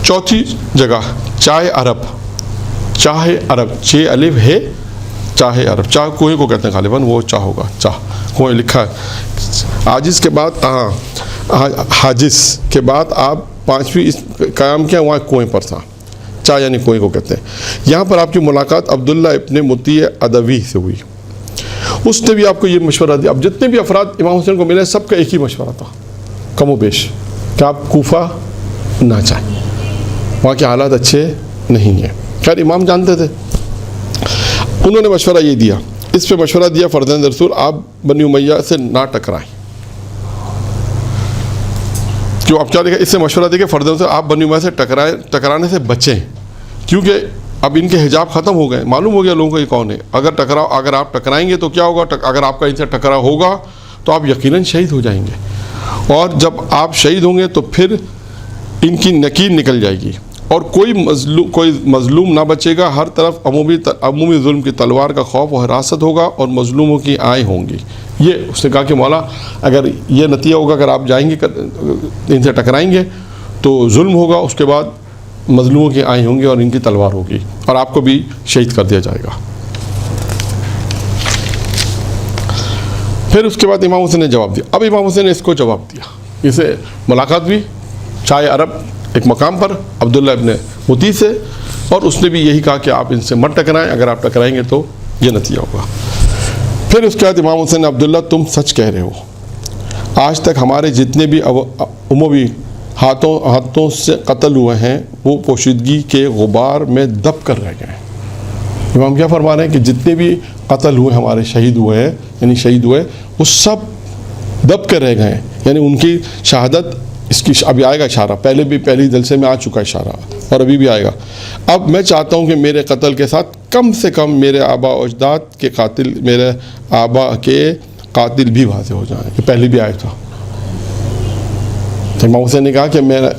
چوتھی جگہ چائے عرب، چاہے عرب، چھ الف ہے چاہے عرب، چاہ کوہ کو کہتے ہیں غالباً، وہ چاہ ہوگا، چاہ کوہ لکھا ہے۔ عاجز کے بعد حاجز کے بعد آپ پانچویں قیام کیا، وہاں کنویں پر تھا، چاہ یعنی کنویں کو کہتے ہیں۔ یہاں پر آپ کی ملاقات عبداللہ ابن مطیع ادوی سے ہوئی، اس نے بھی آپ کو یہ مشورہ دیا۔ اب جتنے بھی افراد امام حسین کو ملے سب کا ایک ہی مشورہ تھا کم و بیش کہ آپ کوفہ نہ جائیں، وہاں کے حالات اچھے نہیں ہیں۔ خیر امام جانتے تھے، انہوں نے مشورہ یہ دیا، اس پہ مشورہ دیا فرزند رسول آپ بنی امیہ سے نہ ٹکرائیں۔ کیوں؟ اب کیا لکھا اس سے مشورہ دیا کہ فرزند رسول آپ بنی امیہ سے ٹکرانے سے بچیں، کیونکہ اب ان کے حجاب ختم ہو گئے، معلوم ہو گیا لوگوں کو یہ کون ہے۔ اگر آپ ٹکرائیں گے تو کیا ہوگا، اگر آپ کا ان سے ٹکراؤ ہوگا تو آپ یقیناً شہید ہو جائیں گے، اور جب آپ شہید ہوں گے تو پھر ان کی نکیر نکل جائے گی اور کوئی مظلوم نہ بچے گا، ہر طرف عمومی ظلم کی تلوار کا خوف و حراست ہوگا اور مظلوموں کی آہیں ہوں گی۔ یہ اس نے کہا کہ مولا اگر یہ نتیجہ ہوگا، اگر آپ جائیں گے ان سے ٹکرائیں گے تو ظلم ہوگا، اس کے بعد مظلوموں کی آہیں ہوں گی اور ان کی تلوار ہوگی اور آپ کو بھی شہید کر دیا جائے گا۔ پھر اس کے بعد امام حسین نے جواب دیا۔ اب امام حسین نے اس کو جواب دیا، اسے ملاقات بھی چائے عرب ایک مقام پر عبداللہ ابن مطیع سے، اور اس نے بھی یہی کہا کہ آپ ان سے مت ٹکرائیں، اگر آپ ٹکرائیں گے تو یہ نتیجہ ہوگا۔ پھر اس کے بعد امام حسین نے عبداللہ تم سچ کہہ رہے ہو، آج تک ہمارے جتنے بھی اموی ہاتھوں سے قتل ہوئے ہیں وہ پوشیدگی کے غبار میں دب کر رہ گئے ہیں۔ امام کیا فرما رہے ہیں کہ جتنے بھی قتل ہوئے ہمارے شہید ہوئے ہیں، یعنی شہید ہوئے، وہ سب دب کر رہ گئے ہیں، یعنی ان کی شہادت، اس کی ابھی آئے گا اشارہ، پہلے بھی پہلی جلسے میں آ چکا اشارہ اور ابھی بھی آئے گا۔ اب میں چاہتا ہوں کہ میرے قتل کے ساتھ کم سے کم میرے آبا و اجداد کے قاتل، میرے آبا کے قاتل بھی واضح ہو جائیں، یہ پہلے بھی آیا تھا۔ امام حسین نے کہا کہ میرا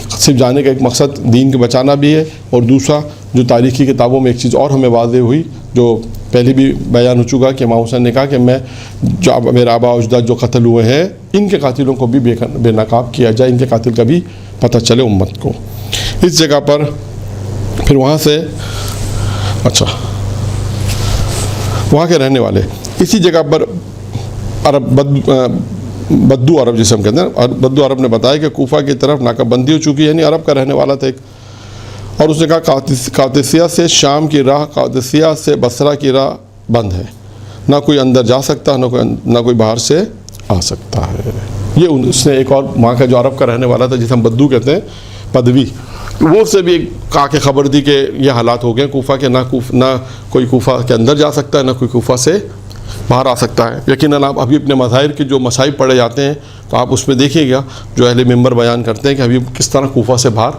صرف جانے کا ایک مقصد دین کو بچانا بھی ہے، اور دوسرا جو تاریخی کتابوں میں ایک چیز اور ہمیں واضح ہوئی جو پہلے بھی بیان ہو چکا کہ امام حسین نے کہا کہ میں جو میرے آبا و اجداد جو قتل ہوئے ہیں ان کے قاتلوں کو بھی بے نقاب کیا جائے، ان کے قاتل کا بھی پتہ چلے امت کو۔ اس جگہ پر پھر وہاں سے وہاں کے رہنے والے اسی جگہ پر بدو عرب جسے ہم کہتے ہیں، بدو عرب نے بتایا کہ کوفہ کی طرف ناکہ بندی ہو چکی ہے، یعنی عرب کا رہنے والا تھا ایک، اور اس نے کہا قادسیہ سے شام کی راہ، قادسیہ سے بصرہ کی راہ بند ہے، نہ کوئی اندر جا سکتا نہ کوئی باہر سے آ سکتا ہے۔ یہ اس نے ایک اور وہاں کا جو عرب کا رہنے والا تھا جسے ہم بدو کہتے ہیں، پدوی، وہ سے بھی کہا کہ خبر دی کہ یہ حالات ہو گئے کوفہ کے، نہ کوئی کوفہ کے اندر جا سکتا ہے نہ کوئی کوفہ سے باہر آ سکتا ہے۔ یقیناً آپ ابھی اپنے مظاہر کے جو مصائب پڑھے جاتے ہیں تو آپ اس میں دیکھیے گا جو اہل منبر بیان کرتے ہیں کہ ابھی کس طرح کوفہ سے باہر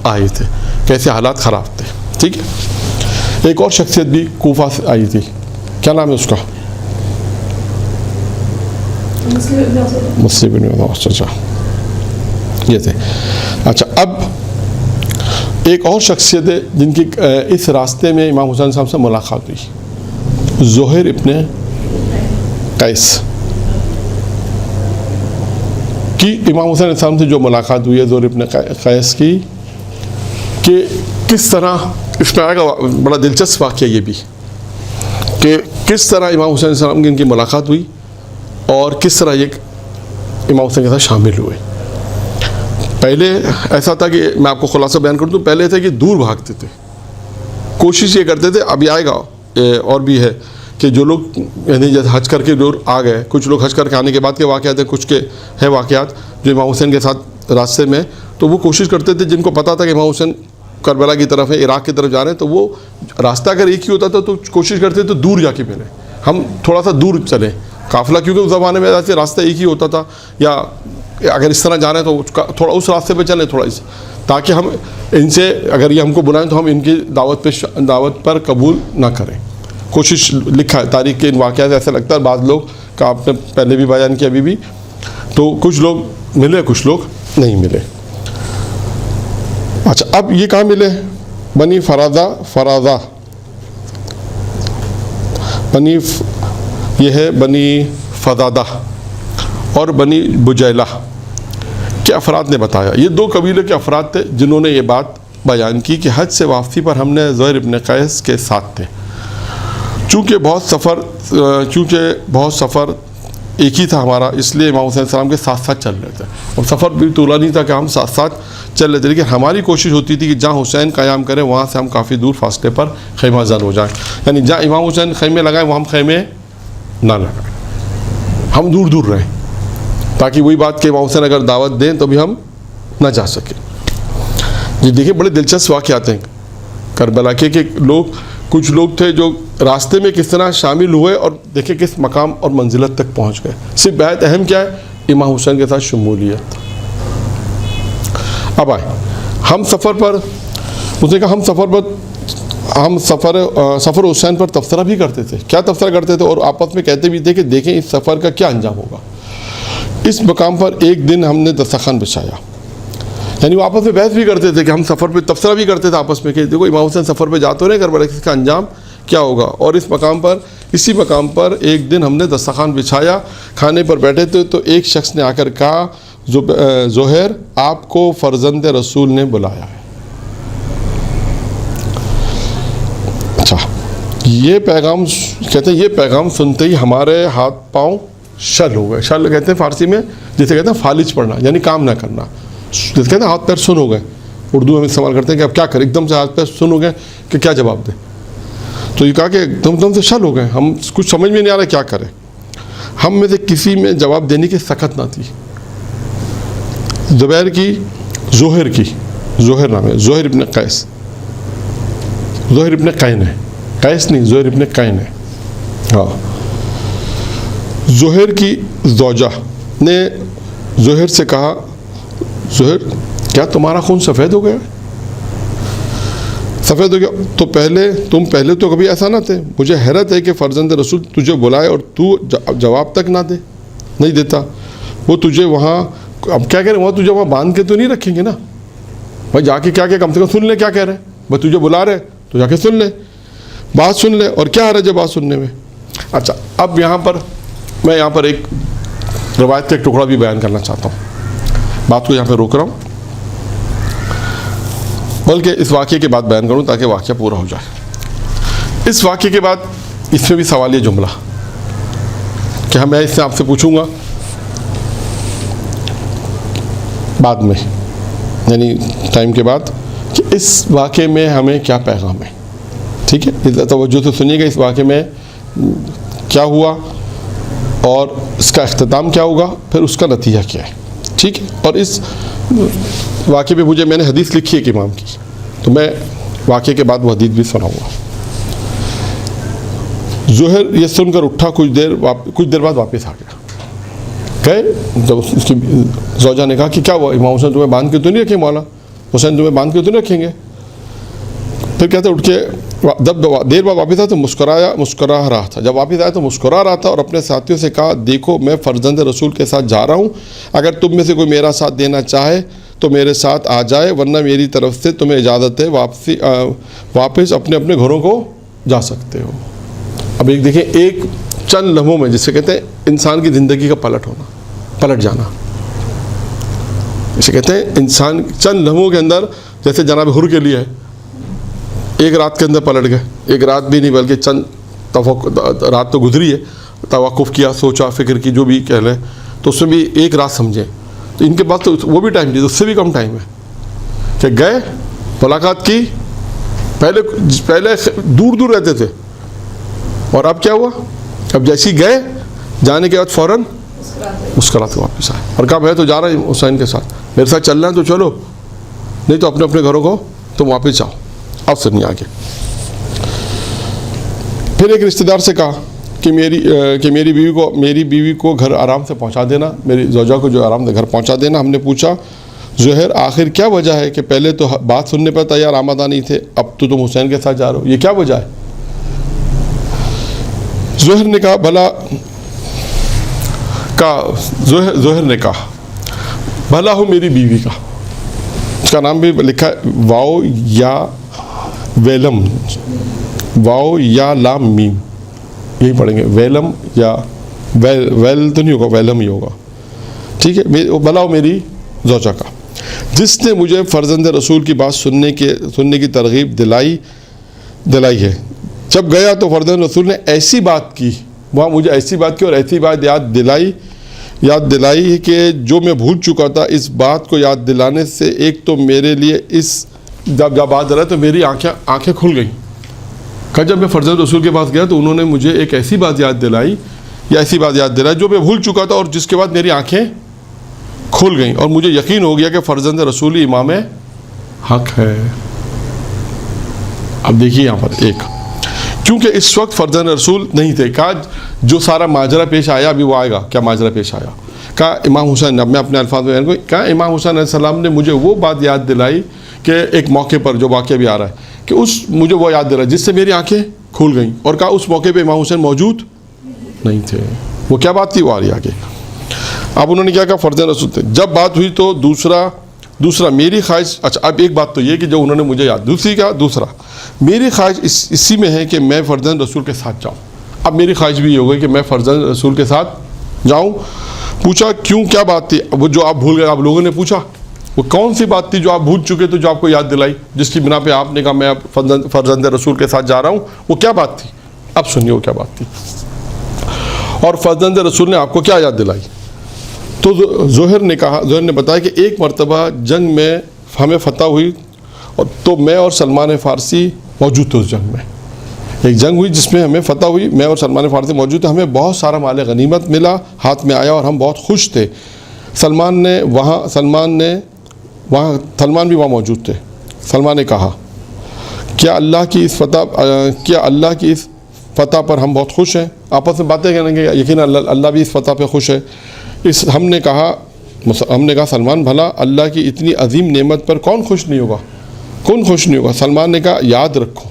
آئے تھے، کیسے حالات خراب تھے۔ ٹھیک ہے، ایک اور شخصیت بھی کوفہ سے آئی تھی، کیا نام ہے اس کا؟ مسلم بن عوف۔ اچھا یہ تھے۔ اچھا اب ایک اور شخصیت ہے جن کی اس راستے میں امام حسین صاحب سے ملاقات ہوئی، زہیر ابن قیس کی امام حسین صاحب سے جو ملاقات ہوئی ہے زہیر ابن قیس کی، کہ کس طرح اس میں آئے گا بڑا دلچسپ واقعہ یہ بھی کہ کس طرح امام حسین صاحب کی ان کی ملاقات ہوئی اور کس طرح یہ امام حسین کے ساتھ شامل ہوئے۔ پہلے ایسا تھا کہ میں آپ کو خلاصہ بیان کر دوں، پہلے تھے کہ دور بھاگتے تھے، کوشش یہ کرتے تھے، ابھی آئے گا اور بھی ہے کہ جو لوگ یعنی جیسے حج کر کے دور آ گئے، کچھ لوگ حج کر کے آنے کے بعد کے واقعات ہیں، کچھ کے ہیں واقعات جو امام حسین کے ساتھ راستے میں، تو وہ کوشش کرتے تھے جن کو پتہ تھا کہ امام حسین کربلا کی طرف ہے، عراق کی طرف جا رہے ہیں، تو وہ راستہ اگر ایک ہی ہوتا تھا تو کوشش کرتے تو دور جا کے ملیں، ہم تھوڑا سا دور چلیں قافلہ، کیونکہ اس زمانے میں ایسے راستہ ایک ہی ہوتا تھا، یا اگر اس طرح جا رہے ہیں تو تھوڑا اس راستے پہ چلیں تھوڑا اس، تاکہ ہم ان سے اگر یہ ہم کو بلائیں تو ہم ان کی دعوت پر قبول نہ کریں۔ کوشش لکھا ہے تاریخ کے ان واقعات سے، ایسا لگتا ہے بعض لوگ کا آپ نے پہلے بھی بیان کیا ابھی بھی، تو کچھ لوگ ملے کچھ لوگ نہیں ملے۔ اچھا اب یہ کہاں ملے؟ بنی فرازہ یہ ہے بنی فضادہ اور بنی بجیلہ کے افراد نے بتایا، یہ دو قبیلے کے افراد تھے جنہوں نے یہ بات بیان کی کہ حج سے واپسی پر ہم نے زہیر ابن قیس کے ساتھ تھے، چونکہ بہت سفر ایک ہی تھا ہمارا، اس لیے امام حسین السلام کے ساتھ ساتھ چل رہے تھے، اور سفر بھی طولانی نہیں تھا کہ ہم ساتھ ساتھ چل رہے تھے، لیکن ہماری کوشش ہوتی تھی کہ جہاں حسین قیام کریں وہاں سے ہم کافی دور فاصلے پر خیمہ زن ہو جائیں، یعنی جہاں امام حسین خیمے لگائیں وہاں ہم خیمے نہ لگائیں، ہم دور دور رہیں، تاکہ وہی بات کہ امام حسین اگر دعوت دیں تو بھی ہم نہ جا سکیں۔ یہ دیکھیں بڑے دلچسپ واقعات ہیں کربلا کے، کہ کچھ لوگ تھے جو راستے میں کس طرح شامل ہوئے اور دیکھیں کس مقام اور منزلت تک پہنچ گئے۔ صرف بہت اہم کیا ہے؟ امام حسین کے ساتھ شمولیت۔ اب آئے ہم سفر پر، اس نے کہا ہم سفر حسین پر تبصرہ بھی کرتے تھے۔ کیا تبصرہ کرتے تھے؟ اور آپس میں کہتے بھی تھے کہ دیکھیں اس سفر کا کیا انجام ہوگا۔ اس مقام پر ایک دن ہم نے دسترخوان بچھایا، یعنی وہ آپس میں بحث بھی کرتے تھے کہ ہم سفر پہ تبصرہ بھی کرتے تھے آپس میں کہ دیکھو امام حسین سفر پہ جاتے رہے کربلا، اس کا انجام کیا ہوگا۔ اور اسی مقام پر ایک دن ہم نے دسترخوان بچھایا، کھانے پر بیٹھے تھے تو ایک شخص نے آ کر کہا زہیر آپ کو فرزند رسول نے بلایا ہے۔ اچھا، یہ پیغام کہتے ہیں، یہ پیغام سنتے ہی ہمارے ہاتھ پاؤں شل ہو گئے۔ شل کہتے ہیں فارسی میں جسے کہتے ہیں فالج پڑنا، یعنی کام نہ کرنا، جسے کہتے ہیں ہاتھ پیر سن ہو گئے، اردو میں استعمال کرتے ہیں کہ اب کیا کریں، ایک دم سے ہاتھ پیر سن ہو گئے کہ کیا جواب دیں۔ تو یہ کہا کہ دم سے شل ہو گئے، ہم کچھ سمجھ میں نہیں آ رہا کیا کریں۔ ہم میں سے کسی میں جواب دینے کی سخت نہ تھی۔ زہیر نام ہے، زہیر ابن قیس، زہیر ابن قین ہے، قیس نہیں، زہیر ابن قین ہے۔ ہاں، زہیر کی زوجہ نے زہیر سے کہا زہیر کیا تمہارا خون سفید ہو گیا؟ سفید ہو گیا تو تم پہلے تو کبھی ایسا نہ تھے، مجھے حیرت ہے کہ فرزند رسول تجھے بلائے اور تو جواب تک نہیں دیتا۔ وہ تجھے وہاں اب کیا کہہ رہے ہیں، تجھے وہاں باندھ کے تو نہیں رکھیں گے نا بھائی، جا کے کیا کم سے کم سن لے کیا کہہ رہے ہیں، بھائی تجھے بلا رہے تو جا کے سن لے، بات سن لے، اور کیا حرج ہے بات سننے میں۔ اچھا، اب میں یہاں پر ایک روایت کا ایک ٹکڑا بھی بیان کرنا چاہتا ہوں، بات کو یہاں پہ روک رہا ہوں، بلکہ اس واقعے کے بعد بیان کروں تاکہ واقعہ پورا ہو جائے۔ اس واقعے کے بعد اس میں بھی سوالیہ جملہ کہ میں اس سے آپ سے پوچھوں گا بعد میں، یعنی ٹائم کے بعد، کہ اس واقعے میں ہمیں کیا پیغام ہے۔ ٹھیک ہے، توجہ سے سنیے گا، اس واقعے میں کیا ہوا اور اس کا اختتام کیا ہوگا، پھر اس کا نتیجہ کیا ہے۔ ٹھیک ہے، اور اس واقعے پہ میں نے حدیث لکھی ہے کہ امام کی، تو میں واقعے کے بعد وہ حدیث بھی سناؤں گا۔ زہیر یہ سن کر اٹھا، کچھ دیر بعد واپس آ گیا۔ جب اس کی زوجہ نے کہا کہ کیا ہوا، امام حسین تمہیں باندھ کے تو نہیں رکھیں، مولا حسین تمہیں باندھ کے تو نہیں رکھیں گے؟ پھر کہتے اٹھ کے جب دیر بعد واپس آیا تو مسکرا رہا تھا، جب واپس آیا تو مسکرا رہا تھا اور اپنے ساتھیوں سے کہا دیکھو میں فرزند رسول کے ساتھ جا رہا ہوں، اگر تم میں سے کوئی میرا ساتھ دینا چاہے تو میرے ساتھ آ جائے، ورنہ میری طرف سے تمہیں اجازت ہے، واپس اپنے اپنے گھروں کو جا سکتے ہو۔ اب ایک دیکھیں، ایک چند لمحوں میں، جسے کہتے ہیں انسان کی زندگی کا پلٹ جانا، اسے کہتے ہیں انسان چند لمحوں کے اندر، جیسے جناب حر کے لیے ایک رات کے اندر پلٹ گئے، ایک رات بھی نہیں بلکہ چند رات تو گزری ہے، توقف کیا، سوچا، فکر کی، جو بھی کہہ لیں، تو اس میں بھی ایک رات سمجھیں، تو ان کے پاس تو وہ بھی ٹائم نہیں، اس سے بھی کم ٹائم ہے کہ گئے، ملاقات کی، پہلے دور دور رہتے تھے، اور اب کیا ہوا، اب جیسے ہی گئے، جانے کے بعد فوراً مسکرات کے واپس آئے اور کہا میں تو جا رہا ہوں حسین کے ساتھ، میرے ساتھ چل رہا ہے تو چلو، نہیں تو اپنے اپنے گھروں کو تم واپس جاؤ۔ اب سنیے آگے، پھر ایک رشتہ دار سے کہا کہ میری بیوی کو گھر آرام سے پہنچا دینا، میری زوجہ کو جو آرام سے گھر پہنچا دینا۔ ہم نے پوچھا زہیر آخر کیا وجہ ہے کہ پہلے تو بات سننے پر تیار آمادہ نہیں تھے، اب تو تم حسین کے ساتھ جا رہے ہو، یہ کیا وجہ ہے؟ زہیر نے کہا بھلا ہو میری بیوی کا، اس کا نام بھی لکھا ہے واو یا لام میم، یہی پڑھیں گے، ویلم یا ویل تو نہیں ہوگا، ویلم ہی ہوگا، ٹھیک ہے، بھلا ہو میری زوجہ کا، جس نے مجھے فرزند رسول کی بات سننے کی ترغیب دلائی ہے. جب گیا تو فرزند رسول نے ایسی بات کی, وہاں مجھے ایسی بات کی اور ایسی بات یاد دلائی کہ جو میں بھول چکا تھا. اس بات کو یاد دلانے سے ایک تو میرے لیے جب بات رہا تو میری آنکھیں کھل گئیں. جب میں فرزند رسول کے پاس گیا تو انہوں نے مجھے ایک ایسی بات یاد دلائی جو میں بھول چکا تھا, اور جس کے بعد میری آنکھیں کھل گئیں اور مجھے یقین ہو گیا کہ فرزند رسول امام حق ہے. اب دیکھیے یہاں پر کیونکہ اس وقت فرزند رسول نہیں تھے. کہا جو سارا ماجرا پیش آیا ابھی وہ آئے گا. کیا ماجرا پیش آیا؟ کہا امام حسین, اب میں اپنے الفاظ میں کہا امام حسین علیہ السلام نے مجھے وہ بات یاد دلائی کہ ایک موقع پر جو واقعہ بھی آ رہا ہے کہ مجھے وہ یاد دلائی جس سے میری آنکھیں کھل گئیں, اور کہا اس موقع پہ امام حسین موجود نہیں تھے. وہ کیا بات تھی وہ آ رہی آگے. اب انہوں نے کیا کہا فرزند رسول تھے. جب بات ہوئی تو دوسرا میری خواہش, اچھا اب ایک بات تو یہ کہ جو انہوں نے مجھے یاد, دوسرا میری خواہش اسی میں ہے کہ میں فرزند رسول کے ساتھ جاؤں. اب میری خواہش بھی یہ ہو گئی کہ میں فرزند رسول کے ساتھ جاؤں. پوچھا کیوں, کیا بات تھی؟ وہ جو آپ بھول گئے. آپ لوگوں نے پوچھا وہ کون سی بات تھی جو آپ بھول چکے تو جو آپ کو یاد دلائی, جس کی بنا پہ آپ نے کہا میں فرزند رسول کے ساتھ جا رہا ہوں. وہ کیا بات تھی؟ اب سنیے وہ کیا بات تھی اور فرزند رسول نے آپ کو کیا یاد دلائی. تو زہر نے بتایا کہ ایک مرتبہ جنگ میں ہمیں فتح ہوئی اور تو میں اور سلمان فارسی موجود تھے. اس جنگ میں ایک جنگ ہوئی جس میں ہمیں فتح ہوئی, میں اور سلمان فارسی موجود تھے. ہمیں بہت سارا مال غنیمت ملا, ہاتھ میں آیا اور ہم بہت خوش تھے. سلمان بھی وہاں موجود تھے. سلمان نے کہا کیا اللہ کی اس فتح پر ہم بہت خوش ہیں. آپس میں باتیں کریں گے, یقیناً اللہ بھی اس فتح پہ خوش ہے. ہم نے کہا سلمان بھلا اللہ کی اتنی عظیم نعمت پر کون خوش نہیں ہوگا. سلمان نے کہا یاد رکھو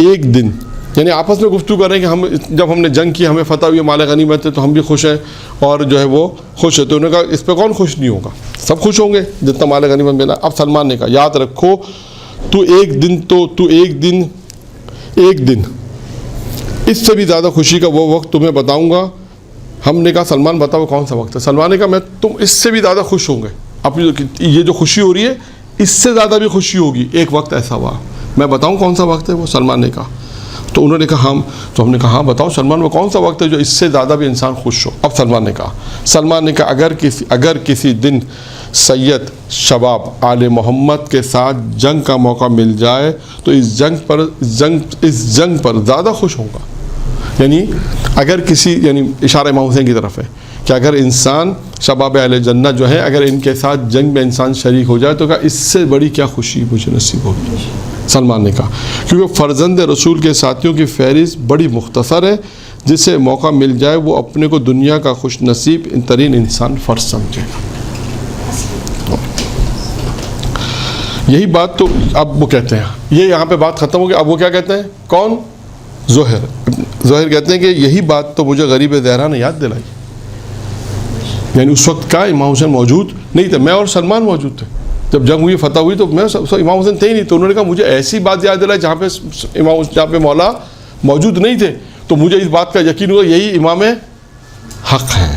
ایک دن, یعنی آپس میں گفتگو کر رہے ہیں کہ جب ہم نے جنگ کی ہمیں فتح ہوئی مال غنیمت ہے تو ہم بھی خوش ہیں اور جو ہے وہ خوش ہے. تو انہوں نے کہا اس پہ کون خوش نہیں ہوگا, سب خوش ہوں گے جتنا مال غنیمت ملا. اب سلمان نے کہا یاد رکھو ایک دن اس سے بھی زیادہ خوشی کا وہ وقت تمہیں بتاؤں گا. ہم نے کہا سلمان بتاؤ کون سا وقت ہے. سلمان نے کہا تم اس سے بھی زیادہ خوش ہوں گے. اب یہ جو خوشی ہو رہی ہے اس سے زیادہ بھی خوشی ہوگی. ایک وقت ایسا ہوا, میں بتاؤں کون سا وقت ہے وہ. سلمان نے کہا, تو انہوں نے کہا ہم نے کہا ہاں بتاؤ سلمان, وہ کون سا وقت ہے جو اس سے زیادہ بھی انسان خوش ہو. اب سلمان نے کہا اگر کسی دن سید شباب آل محمد کے ساتھ جنگ کا موقع مل جائے تو اس جنگ پر زیادہ خوش ہوں گا. یعنی اشارہ امام حسین کی طرف ہے کہ اگر انسان شباب اہل جنت جو ہے اگر ان کے ساتھ جنگ میں انسان شریک ہو جائے تو کہا اس سے بڑی کیا خوشی مجھے نصیب ہوگی. سلمان نے کہا کیونکہ فرزند رسول کے ساتھیوں کی فہرست بڑی مختصر ہے, جسے موقع مل جائے وہ اپنے کو دنیا کا خوش نصیب ترین انسان فرض سمجھے گا. یہی بات تو اب وہ کہتے ہیں, یہ یہاں پہ بات ختم ہو گئی. اب وہ کیا کہتے ہیں, کون؟ زہر کہتے ہیں کہ یہی بات تو مجھے غریب زہرا نے یاد دلائی. یعنی اس وقت کا امام حسین موجود نہیں تھے, میں اور سلمان موجود تھے. جب جنگ ہوئی فتح ہوئی تو امام حسین تھے ہی نہیں. تو انہوں نے کہا مجھے ایسی بات یاد دلائی جہاں پہ مولا موجود نہیں تھے, تو مجھے اس بات کا یقین ہوا یہی امام حق ہیں.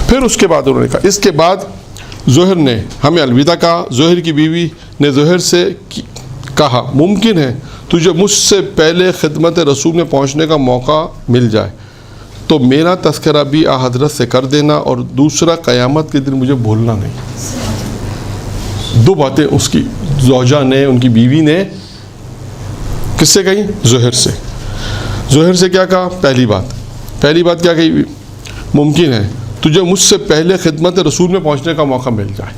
پھر اس کے بعد انہوں نے کہا, اس کے بعد زہر نے ہمیں الوداع کہا. زہر کی بیوی نے زہر سے کہا ممکن ہے تجھے مجھ سے پہلے خدمت رسول میں پہنچنے کا موقع مل جائے تو میرا تذکرہ بھی حضرت سے کر دینا, اور دوسرا قیامت کے دن مجھے بھولنا نہیں. دو باتیں اس کی زوجہ نے, ان کی بیوی نے کس سے کہیں؟ زہر سے کیا کہا؟ پہلی بات کیا کہی؟ ممکن ہے تجھے مجھ سے پہلے خدمت رسول میں پہنچنے کا موقع مل جائے,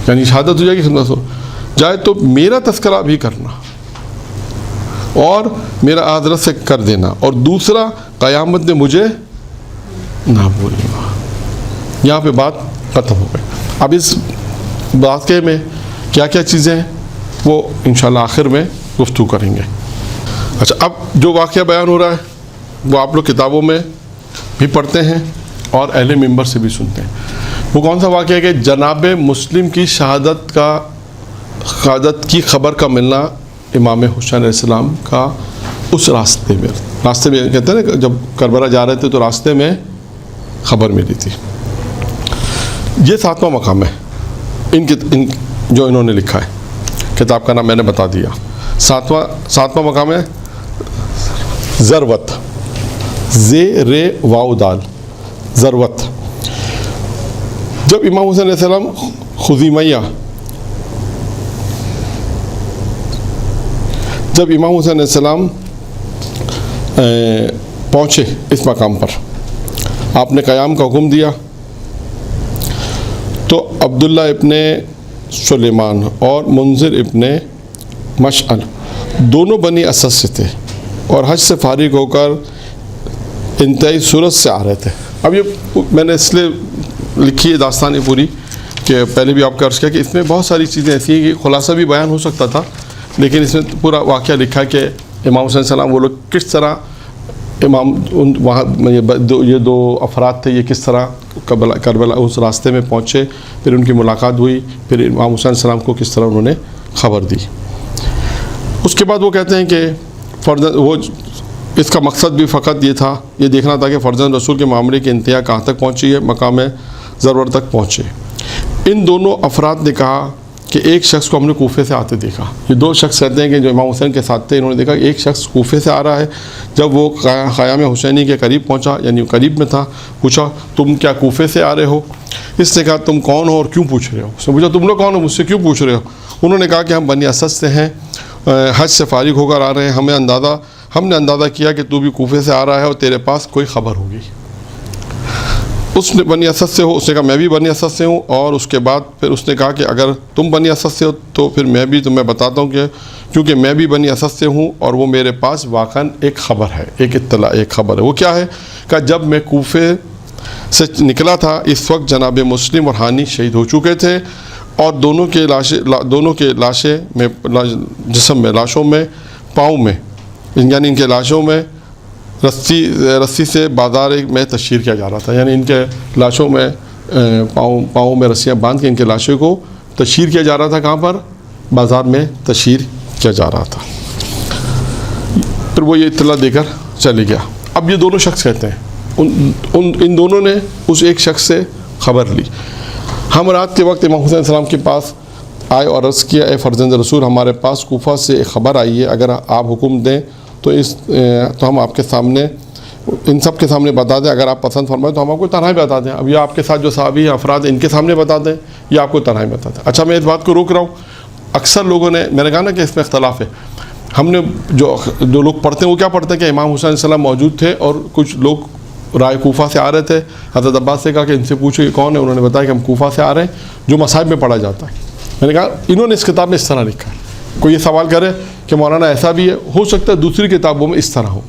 یعنی شہادت ہو جائے گی خدمت ہو جائے تو میرا تذکرہ بھی کرنا اور میرا حضرت سے کر دینا, اور دوسرا قیامت نے مجھے نہ بھولنا. یہاں پہ بات ختم ہو گئی. اب اس واقعے میں کیا کیا چیزیں ہیں وہ انشاءاللہ آخر میں گفتگو کریں گے. اچھا, اب جو واقعہ بیان ہو رہا ہے وہ آپ لوگ کتابوں میں بھی پڑھتے ہیں اور اہل منبر سے بھی سنتے ہیں. وہ کون سا واقعہ ہے کہ جناب مسلم کی شہادت کی خبر کا ملنا امام حسین علیہ السلام کا اس راستے میں کہتے ہیں نا, جب کربلا جا رہے تھے تو راستے میں خبر ملی تھی. یہ 7واں مقام ہے. ان جو انہوں نے لکھا ہے، کتاب کا نام میں نے بتا دیا۔ ساتواں مقام ہے ذروت، زیر واو دال، ذروت۔ جب امام حسین علیہ السلام خزیمیہ، جب امام حسین علیہ السلام پہنچے اس مقام پر، آپ نے قیام کا حکم دیا، تو عبداللہ ابن سلیمان اور منذر ابن مشعل دونوں بنی اسد سے تھے اور حج سے فارغ ہو کر انتہائی سرعت سے آ رہے تھے۔ اب یہ میں نے اس لیے لکھی ہے داستان پوری کہ پہلے بھی آپ کا عرض کیا کہ اس میں بہت ساری چیزیں ایسی ہیں کہ خلاصہ بھی بیان ہو سکتا تھا، لیکن اس میں پورا واقعہ لکھا کہ امام حسین السلام وہ لوگ کس طرح وہاں یہ دو افراد تھے، یہ کس طرح کربلا اس راستے میں پہنچے، پھر ان کی ملاقات ہوئی، پھر امام حسین السلام کو کس طرح انہوں نے خبر دی۔ اس کے بعد وہ کہتے ہیں کہ وہ اس کا مقصد بھی فقط یہ تھا، یہ دیکھنا تھا کہ فرزند رسول کے معاملے کی انتہا کہاں تک پہنچی ہے، مقام ضرور تک پہنچے۔ ان دونوں افراد نے کہا کہ ایک شخص کو ہم نے کوفے سے آتے دیکھا۔ یہ دو شخص کہتے ہیں کہ جو امام حسین کے ساتھ تھے، انہوں نے دیکھا کہ ایک شخص کوفے سے آ رہا ہے۔ جب وہ خیام حسینی کے قریب پہنچا، یعنی قریب میں تھا، پوچھا تم کیا کوفے سے آ رہے ہو؟ اس نے کہا تم کون ہو اور کیوں پوچھ رہے ہو؟ اس نے پوچھا تم لوگ کون ہو، مجھ سے کیوں پوچھ رہے ہو؟ انہوں نے کہا کہ ہم بنی اسد سے ہیں، حج سے فارغ ہو کر آ رہے ہیں، ہم نے اندازہ کیا کہ تو بھی کوفے سے آ رہا ہے اور تیرے پاس کوئی خبر ہوگی۔ اس نے بنی اسد سے ہو، اس نے کہا میں بھی بنی اسد سے ہوں، اور اس کے بعد پھر اس نے کہا کہ اگر تم بنی اسد سے ہو تو پھر میں بھی تمہیں بتاتا ہوں کہ کیونکہ میں بھی بنی اسد سے ہوں اور وہ میرے پاس واقعاً ایک خبر ہے، ایک اطلاع، ایک خبر ہے۔ وہ کیا ہے؟ کہ جب میں کوفے سے نکلا تھا اس وقت جناب مسلم اور ہانی شہید ہو چکے تھے، اور دونوں کے لاشیں میں جسم میں، لاشوں میں، پاؤں میں، یعنی ان کے لاشوں میں رسی سے بازار میں تشہیر کیا جا رہا تھا، یعنی ان کے لاشوں میں پاؤں میں رسیاں باندھ کے ان کے لاشوں کو تشہیر کیا جا رہا تھا۔ کہاں پر؟ بازار میں تشہیر کیا جا رہا تھا۔ پھر وہ یہ اطلاع دے کر چلے گیا۔ اب یہ دونوں شخص کہتے ہیں ان دونوں نے اس ایک شخص سے خبر لی۔ ہم رات کے وقت امام حسین السلام کے پاس آئے اور عرض کیا اے فرزند رسول، ہمارے پاس کوفہ سے ایک خبر آئی ہے، اگر آپ حکم دیں تو ہم آپ کے سامنے ان سب کے سامنے بتا دیں، اگر آپ پسند فرمائیں تو ہم آپ کو تنہائی بتا دیں۔ اب یہ آپ کے ساتھ جو صحابی ہیں افراد ان کے سامنے بتا دیں یا آپ کو تنہائی بتا دیں۔ اچھا میں اس بات کو روک رہا ہوں، اکثر لوگوں نے، میں نے کہا نا کہ اس میں اختلاف ہے، ہم نے جو لوگ پڑھتے ہیں وہ کیا پڑھتے ہیں کہ امام حسین علیہ السلام موجود تھے اور کچھ لوگ رائے کوفہ سے آ رہے تھے، حضرت عباس سے کہا کہ ان سے پوچھو یہ کون ہے، انہوں نے بتایا کہ ہم کوفہ سے آ رہے ہیں، جو مصاحب میں پڑھا جاتا ہے۔ میں نے کہا انہوں نے اس کتاب میں اس طرح لکھا ہے۔ کوئی یہ سوال کرے کہ مولانا ایسا بھی ہے، ہو سکتا ہے دوسری کتابوں میں اس طرح ہو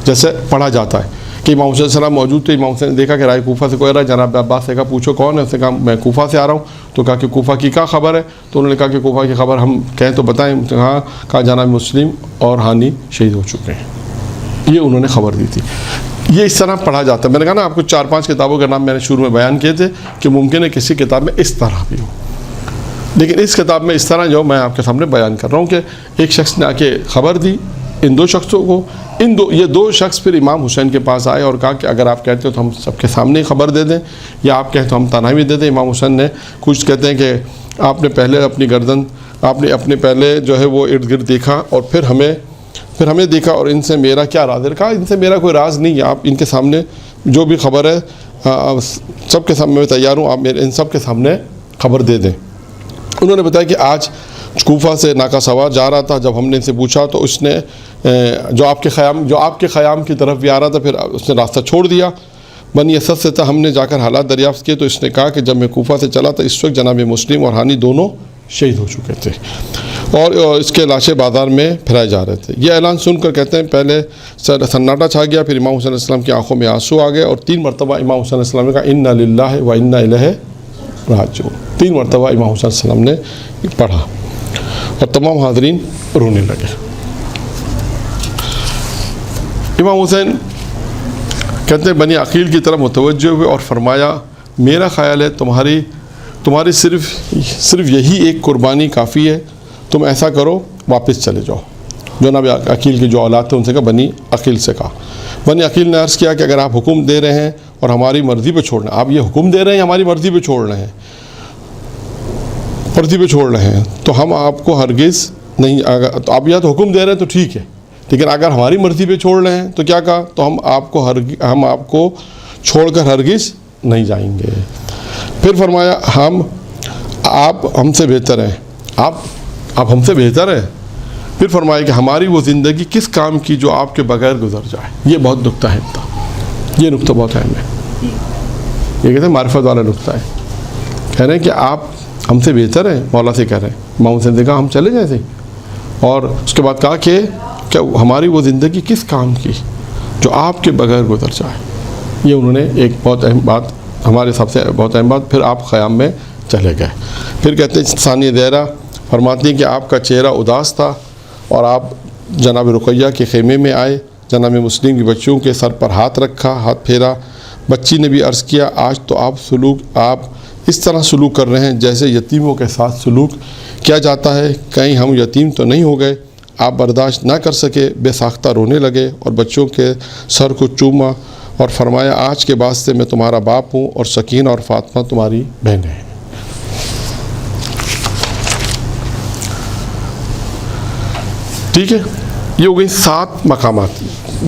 جیسے پڑھا جاتا ہے کہ امام حسین السلام موجود تھے، امام حسین نے دیکھا کہ رائے کوفہ سے کوئی آ رہا ہے، جناب عباس سے کہا پوچھو کون ہے، اس نے کہا میں کوفہ سے آ رہا ہوں، تو کہا کہ کوفہ کی کیا خبر ہے؟ تو انہوں نے کہا کہ کوفہ کی خبر ہم کہیں تو بتائیں، کہا جناب مسلم اور ہانی شہید ہو چکے ہیں، یہ انہوں نے خبر دی تھی۔ یہ اس طرح پڑھا جاتا ہے۔ میں نے کہا نا آپ کو 4-5 کتابوں کے نام میں نے شروع میں بیان کیے تھے کہ ممکن ہے کسی کتاب میں اس طرح بھی ہو، لیکن اس کتاب میں اس طرح جو میں آپ کے سامنے بیان کر رہا ہوں کہ ایک شخص نے آ کے خبر دی ان دو شخصوں کو، یہ دو شخص پھر امام حسین کے پاس آئے اور کہا کہ اگر آپ کہتے ہو تو ہم سب کے سامنے خبر دے دیں، یا آپ کہتے ہو ہم تنہائی میں دے دیں۔ امام حسین نے کچھ کہتے ہیں کہ آپ نے پہلے اپنی گردن، آپ نے اپنے پہلے جو ہے وہ ارد گرد دیکھا اور پھر ہمیں دیکھا، اور ان سے میرا کیا راز ہے؟ کہا ان سے میرا کوئی راز نہیں ہے، آپ ان کے سامنے جو بھی خبر ہے سب کے سامنے میں تیار ہوں، آپ میرے ان سب کے سامنے خبر دے دیں۔ انہوں نے بتایا کہ آج کوفہ سے ناقہ سوار جا رہا تھا، جب ہم نے ان سے پوچھا تو اس نے جو آپ کے خیام کی طرف بھی آ رہا تھا، پھر اس نے راستہ چھوڑ دیا، بنی اسد سے تھا، ہم نے جا کر حالات دریافت کیے تو اس نے کہا کہ جب میں کوفہ سے چلا تو اس وقت جناب مسلم اور ہانی دونوں شہید ہو چکے تھے اور اس کے لاشیں بازار میں پھیلائے جا رہے تھے۔ یہ اعلان سن کر کہتے ہیں پہلے سناٹا چھا گیا، پھر امام حسین علیہ السلام کی آنکھوں میں آنسو آ گئے اور 3 مرتبہ امام حسین علیہ السلام نے کہا انا للہ و انا الیہ راجعون، 3 مرتبہ امام حسین علیہ السلام نے پڑھا اور تمام حاضرین رونے لگے۔ امام حسین کہتے ہیں بنی عقیل کی طرف متوجہ ہوئے اور فرمایا میرا خیال ہے تمہاری صرف یہی ایک قربانی کافی ہے، تم ایسا کرو واپس چلے جاؤ۔ جناب عقیل کی جو اولاد تھے ان سے کہا، بنی عقیل سے کہا۔ بنی عقیل نے عرض کیا کہ اگر آپ حکم دے رہے ہیں اور ہماری مرضی پہ چھوڑنا، آپ یہ حکم دے رہے ہیں ہماری مرضی پہ چھوڑ رہے ہیں، مرضی پہ چھوڑ رہے ہیں تو ہم آپ کو ہرگز نہیں، تو آپ یا تو حکم دے رہے ہیں تو ٹھیک ہے، لیکن اگر ہماری مرضی پہ چھوڑ رہے ہیں تو کیا کہا، تو ہم آپ کو چھوڑ کر ہرگز نہیں جائیں گے۔ پھر فرمایا آپ ہم سے بہتر ہیں، آپ ہم سے بہتر ہیں۔ پھر فرمایا کہ ہماری وہ زندگی کس کام کی جو آپ کے بغیر گزر جائے۔ یہ بہت نقطہ ہے، یہ نقطہ بہت اہم ہے، یہ کہتے ہیں معرفت والا نقطہ ہے۔ کہہ رہے ہیں کہ آپ ہم سے بہتر ہیں، مولا سے کہہ رہے ہیں، امام حسین نے کہا ہم چلے جائیں، اور اس کے بعد کہا کہ ہماری وہ زندگی کس کام کی جو آپ کے بغیر گزر جائے۔ یہ انہوں نے ایک بہت اہم بات، ہمارے حساب سے بہت اہم بات۔ پھر آپ قیام میں چلے گئے۔ پھر کہتے ہیں ثانیہ زہرا فرماتی ہیں کہ آپ کا چہرہ اداس تھا اور آپ جناب رقیہ کے خیمے میں آئے، جناب مسلم کی بچیوں کے سر پر ہاتھ رکھا، ہاتھ پھیرا۔ بچی نے بھی عرض کیا آج تو آپ اس طرح سلوک کر رہے ہیں جیسے یتیموں کے ساتھ سلوک کیا جاتا ہے، کہیں ہم یتیم تو نہیں ہو گئے۔ آپ برداشت نہ کر سکے، بے ساختہ رونے لگے اور بچوں کے سر کو چوما اور فرمایا آج کے بعد سے میں تمہارا باپ ہوں اور سکینہ اور فاطمہ تمہاری بہنیں ہیں۔ ٹھیک ہے، یہ ہو گئی 7 مقامات۔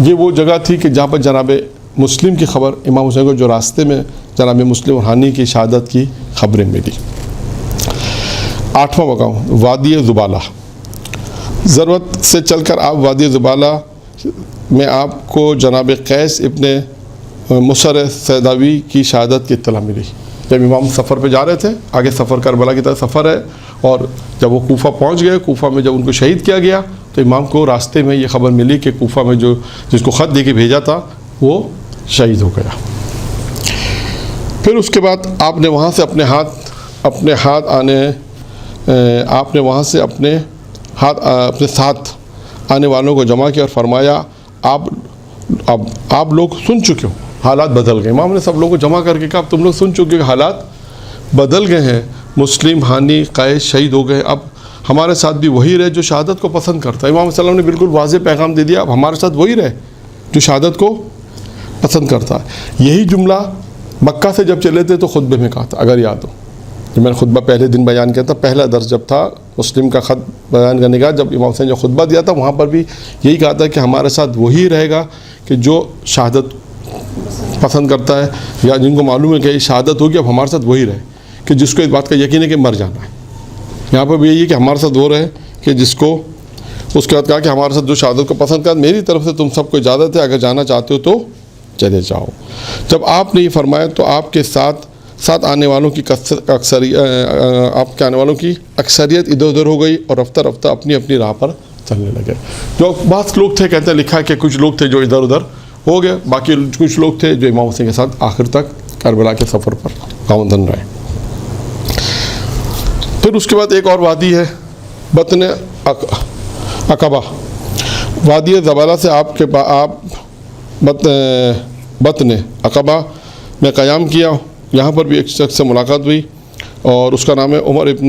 یہ وہ جگہ تھی کہ جہاں پر جناب مسلم کی خبر، امام حسین کو جو راستے میں جناب مسلم اور ہانی کی شہادت کی خبریں ملی۔ 8واں مقام وادی زبالہ۔ ضرورت سے چل کر آپ وادی زبالہ میں آپ کو جناب قیس ابن مصر سیداوی کی شہادت کی اطلاع ملی۔ جب امام سفر پہ جا رہے تھے، آگے سفر کربلا کی طرف سفر ہے، اور جب وہ کوفہ پہنچ گئے، کوفہ میں جب ان کو شہید کیا گیا تو امام کو راستے میں یہ خبر ملی کہ کوفہ میں جس کو خط دے کے بھیجا تھا وہ شہید ہو گیا۔ پھر اس کے بعد آپ نے وہاں سے اپنے ساتھ آنے والوں کو جمع کیا اور فرمایا آپ لوگ سن چکے ہو، حالات بدل گئے۔ امام نے سب لوگوں کو جمع کر کے کہا تم لوگ سن چکے ہو کہ حالات بدل گئے ہیں، مسلم ہانی قیس شہید ہو گئے، اب ہمارے ساتھ بھی وہی رہے جو شہادت کو پسند کرتا ہے۔ امام صلی اللہ علیہ وسلم نے بالکل واضح پیغام دے دیا، اب ہمارے ساتھ وہی رہے جو شہادت کو پسند کرتا ہے۔ یہی جملہ مکہ سے جب چلے تھے تو خطبے میں کہا تھا، اگر یاد ہو، جب میں نے خطبہ پہلے دن بیان کیا تھا، پہلا درس جب تھا مسلم کا خط بیان کرنے کا، جب امام حسین نے خطبہ دیا تھا وہاں پر بھی یہی کہا تھا کہ ہمارے ساتھ وہی رہے گا کہ جو شہادت پسند کرتا ہے، یا جن کو معلوم ہے کہ یہ شہادت ہوگی اب ہمارے ساتھ وہی رہے، کہ جس کو اس بات کا یقین ہے کہ مر جانا ہے۔ یہاں پر بھی یہی ہے کہ ہمارے ساتھ وہ رہے کہ جس کو، اس کے بعد کہا کہ ہمارے ساتھ جو شہادت کو پسند کرتا، میری طرف سے تم سب کو اجازت ہے، اگر جانا چاہتے ہو تو چلے جاؤ۔ جب آپ نے یہ فرمایا تو آپ کے ساتھ آنے والوں کی اکثریت ادھر ادھر ہو گئی اور رفتہ رفتہ اپنی اپنی راہ پر چلنے لگے۔ جو بعض لوگ تھے، کہتے ہیں لکھا ہے کہ کچھ لوگ تھے جو ادھر ادھر ہو گئے، باقی کچھ لوگ تھے جو امام حسین کے ساتھ آخر تک کربلا کے سفر پر گامزن رہے۔ پھر اس کے بعد ایک اور وادی ہے بطن عقبہ۔ وادی زبالہ سے آپ بطن عقبہ میں قیام کیا، یہاں پر بھی ایک شخص سے ملاقات ہوئی اور اس کا نام ہے عمر ابن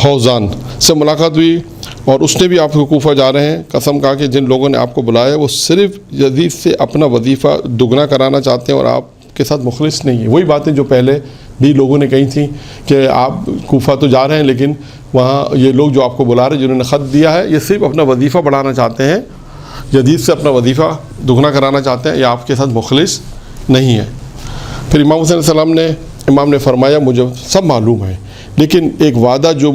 حوزان سے ملاقات ہوئی، اور اس نے بھی آپ کو کوفہ جا رہے ہیں، قسم کہا کہ جن لوگوں نے آپ کو بلایا وہ صرف یزید سے اپنا وظیفہ دگنا کرانا چاہتے ہیں اور آپ کے ساتھ مخلص نہیں ہیں۔ وہی باتیں جو پہلے بھی لوگوں نے کہی تھیں کہ آپ کوفہ تو جا رہے ہیں لیکن وہاں یہ لوگ جو آپ کو بلا رہے ہیں، جنہوں نے خط دیا ہے، یہ صرف اپنا وظیفہ بڑھانا چاہتے ہیں، یزید سے اپنا وظیفہ دگنا کرانا چاہتے ہیں، یہ آپ کے ساتھ مخلص نہیں ہے۔ پھر امام حسین علیہ السلام امام نے فرمایا مجھے سب معلوم ہے، لیکن ایک وعدہ ہے جو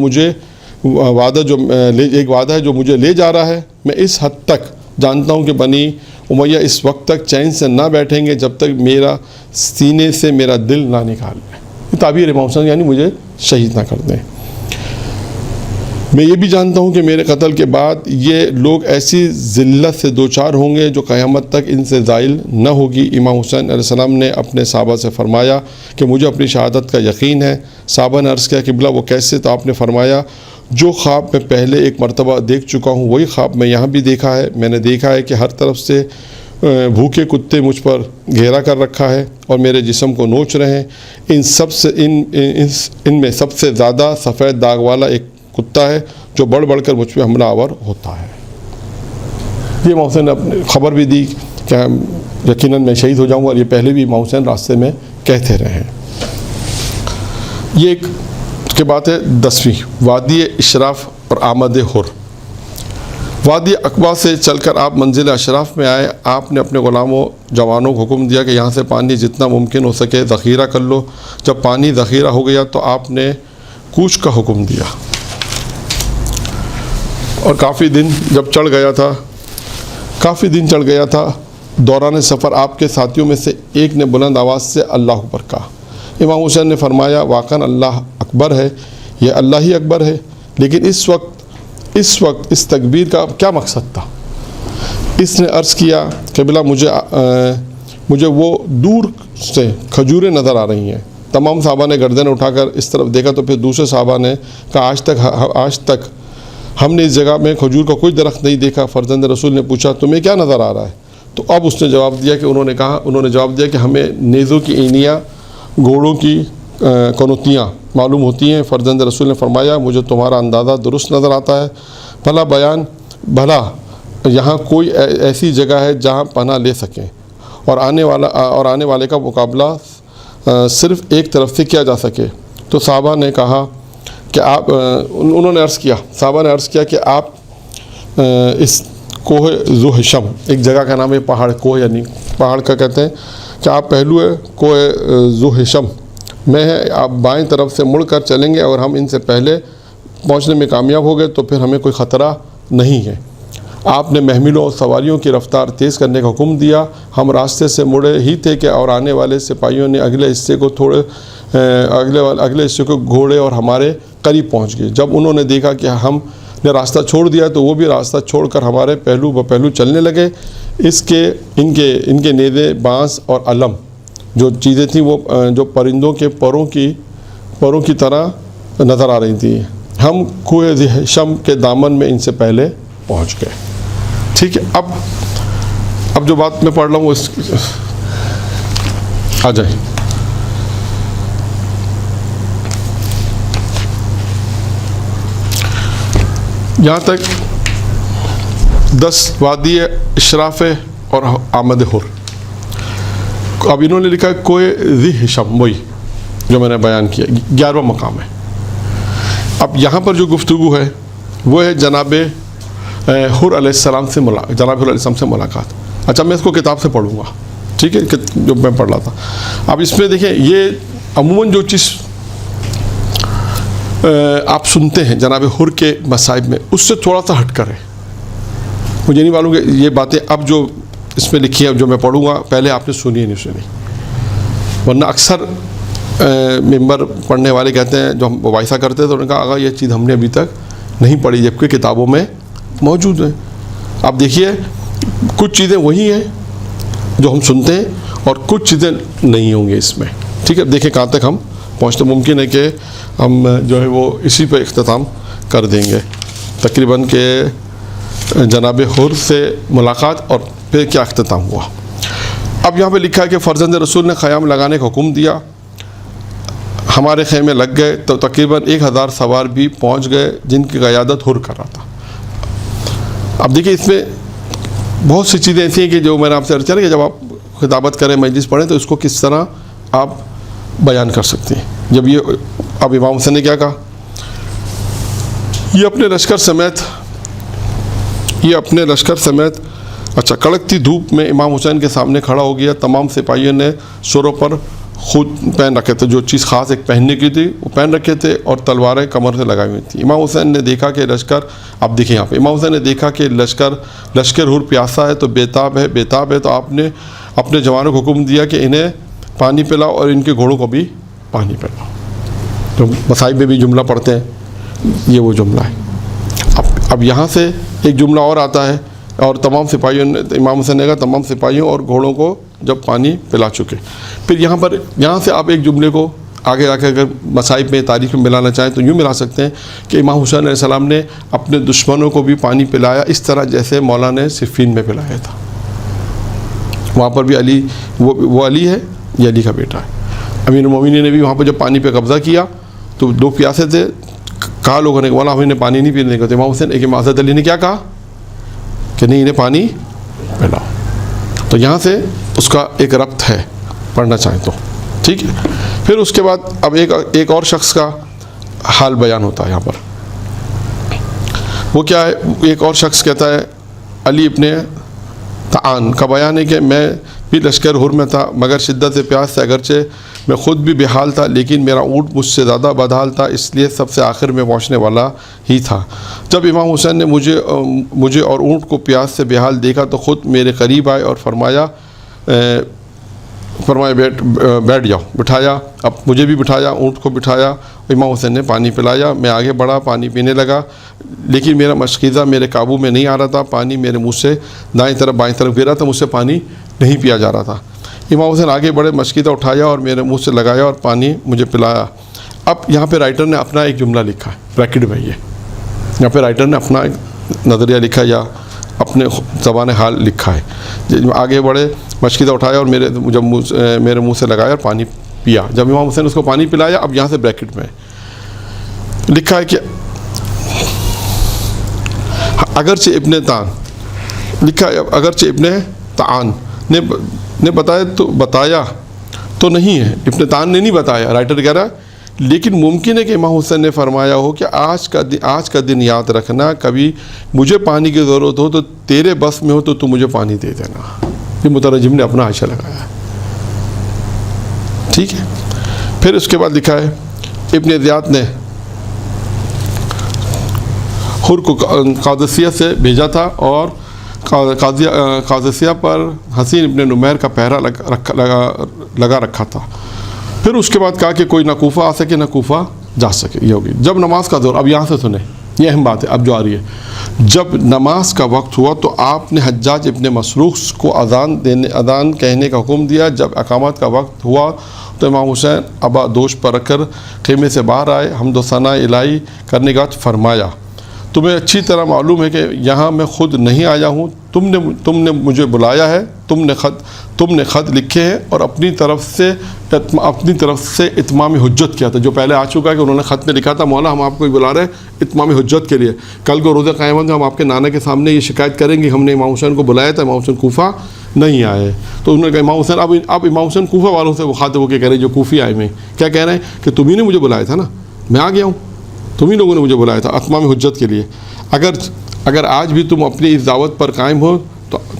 مجھے لے جا رہا ہے، میں اس حد تک جانتا ہوں کہ بنی امیہ اس وقت تک چین سے نہ بیٹھیں گے جب تک میرا سینے سے میرا دل نہ نکال لیں۔ یہ تعبیر امام حسین، یعنی مجھے شہید نہ کر دیں۔ میں یہ بھی جانتا ہوں کہ میرے قتل کے بعد یہ لوگ ایسی ذلت سے دوچار ہوں گے جو قیامت تک ان سے زائل نہ ہوگی۔ امام حسین علیہ السلام نے اپنے صحابہ سے فرمایا کہ مجھے اپنی شہادت کا یقین ہے۔ صحابہ نے عرض کیا قبلہ وہ کیسے؟ تو آپ نے فرمایا جو خواب میں پہلے ایک مرتبہ دیکھ چکا ہوں وہی خواب میں یہاں بھی دیکھا ہے۔ میں نے دیکھا ہے کہ ہر طرف سے بھوکے کتے مجھ پر گھیرا کر رکھا ہے اور میرے جسم کو نوچ رہے ہیں۔ ان میں سب سے زیادہ سفید داغ والا ایک کتا ہے جو بڑھ بڑھ کر مجھ پہ حملہ آور ہوتا ہے۔ یہ امام حسین نے اپنی خبر بھی دی کہ یقیناً میں شہید ہو جاؤں گا، اور یہ پہلے بھی امام حسین راستے میں کہتے رہے ہیں۔ یہ ایک کی بات ہے 10ویں، وادی اشراف اور آمد حر۔ وادی عقبہ سے چل کر آپ منزل اشراف میں آئے۔ آپ نے اپنے غلاموں جوانوں کو حکم دیا کہ یہاں سے پانی جتنا ممکن ہو سکے ذخیرہ کر لو۔ جب پانی ذخیرہ ہو گیا تو آپ نے کوچ کا حکم دیا، اور کافی دن چڑھ گیا تھا، دوران سفر آپ کے ساتھیوں میں سے ایک نے بلند آواز سے اللہ اکبر کہا۔ امام حسین نے فرمایا واقعاً اللہ اکبر ہے، یہ اللہ ہی اکبر ہے، لیکن اس وقت اس تکبیر کا کیا مقصد تھا؟ اس نے عرض کیا قبلہ مجھے وہ دور سے کھجوریں نظر آ رہی ہیں۔ تمام صحابہ نے گردن اٹھا کر اس طرف دیکھا تو پھر دوسرے صحابہ نے کہا آج تک ہم نے اس جگہ میں کھجور کا کوئی درخت نہیں دیکھا۔ فرزند رسول نے پوچھا تمہیں کیا نظر آ رہا ہے؟ تو اب اس نے جواب دیا کہ انہوں نے جواب دیا کہ ہمیں نیزوں کی اینیاں، گھوڑوں کی کنوتیاں معلوم ہوتی ہیں۔ فرزند رسول نے فرمایا مجھے تمہارا اندازہ درست نظر آتا ہے، بھلا یہاں کوئی ایسی جگہ ہے جہاں پناہ لے سکیں اور آنے والے کا مقابلہ صرف ایک طرف سے کیا جا سکے؟ تو صحابہ نے کہا کہ صحابہ نے عرض کیا کہ آپ اس کوہ ذو حشم، ایک جگہ کا نام ہے پہاڑ، کوہ یعنی پہاڑ کا کہتے ہیں، کہ آپ پہلو ہے کوہ ذو حشم میں ہے، آپ بائیں طرف سے مڑ کر چلیں گے اور ہم ان سے پہلے پہنچنے میں کامیاب ہو گئے تو پھر ہمیں کوئی خطرہ نہیں ہے۔ آپ نے محملوں اور سواریوں کی رفتار تیز کرنے کا حکم دیا۔ ہم راستے سے مڑے ہی تھے کہ اور آنے والے سپاہیوں نے اگلے حصے کو گھوڑے اور ہمارے قریب پہنچ گئے۔ جب انہوں نے دیکھا کہ ہم نے راستہ چھوڑ دیا تو وہ بھی راستہ چھوڑ کر ہمارے پہلو بپہلو چلنے لگے۔ ان کے نیزے، بانس اور علم جو چیزیں تھیں وہ جو پرندوں کے پروں کی طرح نظر آ رہی تھیں۔ ہم کوہ ذی حشم کے دامن میں ان سے پہلے پہنچ گئے۔ ٹھیک ہے، اب جو بات میں پڑھ رہا ہوں وہ آ جائیں۔ یہاں تک 10 وادی اشراف اور آمد حر۔ اب انہوں نے لکھا کوہ ذی حشم، وہی جو میں نے بیان کیا 11واں مقام ہے۔ اب یہاں پر جو گفتگو ہے وہ ہے جناب حر علیہ السلام سے ملاقات۔ اچھا، میں اس کو کتاب سے پڑھوں گا، ٹھیک ہے، جو میں پڑھ رہا تھا۔ اب اس میں دیکھیں، یہ عموماً جو چیز آپ سنتے ہیں جناب حر کے مصائب میں، اس سے تھوڑا سا ہٹ کر ہے۔ مجھے نہیں معلوم کہ یہ باتیں اب جو اس میں لکھی ہے جو میں پڑھوں گا پہلے آپ نے سنی نہیں سنی، ورنہ اکثر ممبر پڑھنے والے کہتے ہیں، جو ہم مباحثہ کرتے ہیں تو انہوں نے کہا آغا یہ چیز ہم نے ابھی تک نہیں پڑھی، جبکہ کتابوں میں موجود ہے۔ آپ دیکھیے کچھ چیزیں وہی ہیں جو ہم سنتے ہیں اور کچھ چیزیں نہیں ہوں گے اس میں، ٹھیک ہے۔ دیکھیں کہاں تک ہم پہنچتے، ممکن ہے کہ ہم جو ہے وہ اسی پہ اختتام کر دیں گے تقریباً کہ جناب حر سے ملاقات اور پھر کیا اختتام ہوا۔ اب یہاں پہ لکھا ہے کہ فرزند رسول نے خیام لگانے کا حکم دیا، ہمارے خیمے لگ گئے تو تقریباً 1000 سوار بھی پہنچ گئے جن کی قیادت حر کر رہا تھا۔ اب دیکھیں اس میں بہت سی چیزیں ایسی ہیں کہ جو میں نے آپ سے عرض کیا کہ جب آپ خطابت کریں، مجلس پڑھیں تو اس کو کس طرح آپ بیان کر سکتے ہیں۔ جب اب امام حسین نے کیا کہا، یہ اپنے لشکر سمیت اچھا کڑکتی دھوپ میں امام حسین کے سامنے کھڑا ہو گیا۔ تمام سپاہیوں نے سروں پر خود پہن رکھے تھے، جو چیز خاص ایک پہننے کی تھی وہ پہن رکھے تھے، اور تلواریں کمر سے لگائی ہوئی تھیں۔ امام حسین نے دیکھا کہ لشکر، اب دیکھیں یہاں پہ امام حسین نے دیکھا کہ لشکر حر پیاسا ہے تو بےتاب ہے تو آپ نے اپنے جوانوں کو حکم دیا کہ انہیں پانی پلاؤ اور ان کے گھوڑوں کو بھی پانی پلاؤ۔ جو مصائب میں بھی جملہ پڑھتے ہیں یہ وہ جملہ ہے۔ اب یہاں سے ایک جملہ اور آتا ہے، اور تمام سپاہیوں نے، امام حسین نے کہا تمام سپاہیوں اور گھوڑوں کو جب پانی پلا چکے۔ پھر یہاں سے آپ ایک جملے کو آگے آ کے اگر مصائب میں تاریخ میں ملانا چاہیں تو یوں ملا سکتے ہیں کہ امام حسین علیہ السلام نے اپنے دشمنوں کو بھی پانی پلایا اس طرح جیسے مولا نے صفین میں پلایا تھا۔ وہاں پر بھی علی، وہ علی ہے، یہ علی کا بیٹا ہے۔ امیر المومنین نے بھی وہاں پر جب پانی پہ قبضہ کیا تو 2 پیاسے تھے، کہا لوگوں نے کہ مولا ہمیں پانی نہیں پینے کا، تو امام حسین ایک حضرت علی نے کیا کہا کہ نہیں انہیں پانی پلاؤ۔ تو یہاں سے اس کا ایک ربط ہے پڑھنا چاہیں تو، ٹھیک ہے۔ پھر اس کے بعد اب ایک اور شخص کا حال بیان ہوتا ہے یہاں پر. وہ کیا ہے؟ ایک اور شخص کہتا ہے علی ابن طعان کا بیان ہے کہ میں بھی لشکر حر میں تھا مگر شدت پیاس سے، اگرچہ میں خود بھی بحال تھا لیکن میرا اونٹ مجھ سے زیادہ بدحال تھا، اس لیے سب سے آخر میں پہنچنے والا ہی تھا. جب امام حسین نے مجھے اور اونٹ کو پیاس سے بحال دیکھا تو خود میرے قریب آئے اور فرمایا بیٹھ جاؤ. بٹھایا، اب مجھے بھی بٹھایا، اونٹ کو بٹھایا. امام حسین نے پانی پلایا. میں آگے بڑھا، پانی پینے لگا لیکن میرا مشکیزہ میرے قابو میں نہیں آ رہا تھا. پانی میرے منہ سے دائیں طرف بائیں طرف گر رہا تھا، مجھ سے پانی نہیں پیا جا رہا تھا. امام حسین آگے بڑھے، مشکیزہ اٹھایا اور میرے منہ سے لگایا اور پانی مجھے پلایا. اب یہاں پہ رائٹر نے اپنا ایک جملہ لکھا ہے بریکٹ میں، یہاں پہ رائٹر نے اپنا ایک نظریہ لکھا یا اپنے زبان حال لکھا ہے. آگے بڑھے، مشکیزہ اٹھایا اور میرے منہ سے لگایا اور پانی پیا. جب امام حسین اس کو پانی پلایا، اب یہاں سے بریکٹ میں لکھا ہے کہ اگرچہ ابن طعان نے بتایا تو نہیں ہے، ابن طعان نے نہیں بتایا، رائٹر کہہ رہا ہے، لیکن ممکن ہے کہ امام حسین نے فرمایا ہو کہ آج کا دن یاد رکھنا، کبھی مجھے پانی کی ضرورت ہو تو تیرے بس میں ہو تو مجھے پانی دے دینا. یہ مترجم نے اپنا حاشیہ لگایا ہے. ٹھیک ہے. پھر اس کے بعد لکھا ہے ابن زیاد نے حر کو قادسیہ سے بھیجا تھا اور قادسیہ پر حسین ابن نمیر کا پہرا لگا رکھا تھا. پھر اس کے بعد کہا کہ کوئی نہ کوفہ آ سکے نہ کوفہ جا سکے. یہ ہوگی جب نماز کا دور. اب یہاں سے سنیں، یہ اہم بات ہے اب جو آ رہی ہے. جب نماز کا وقت ہوا تو آپ نے حجاج ابن مسروق کو اذان کہنے کا حکم دیا. جب اقامت کا وقت ہوا تو امام حسین ابا دوش پر رکھ کر خیمے سے باہر آئے. حمد و ثنا الہی کرنے کا فرمایا تمہیں اچھی طرح معلوم ہے کہ یہاں میں خود نہیں آیا ہوں، تم نے مجھے بلایا ہے، تم نے خط لکھے ہیں اور اپنی طرف سے اتمام حجت کیا تھا. جو پہلے آ چکا ہے کہ انہوں نے خط میں لکھا تھا مولا ہم آپ کو بلا رہے ہیں اتمام حجت کے لیے، کل کو روزہ قیامت میں ہم آپ کے نانا کے سامنے یہ شکایت کریں گے ہم نے امام حسین کو بلایا تھا، امام حسین کوفہ نہیں آئے. تو انہوں نے کہا امام حسین اب امام حسین کوفہ والوں سے مخاطب ہو کے کہہ رہے ہیں جو کوفی آئے میں کیا کہہ رہے ہیں کہ تم ہی نے مجھے بلایا تھا نا، میں آ گیا ہوں، تم ہی لوگوں نے مجھے بلایا تھا اتمام حجت کے لیے. اگر آج بھی تم اپنی اس دعوت پر قائم ہو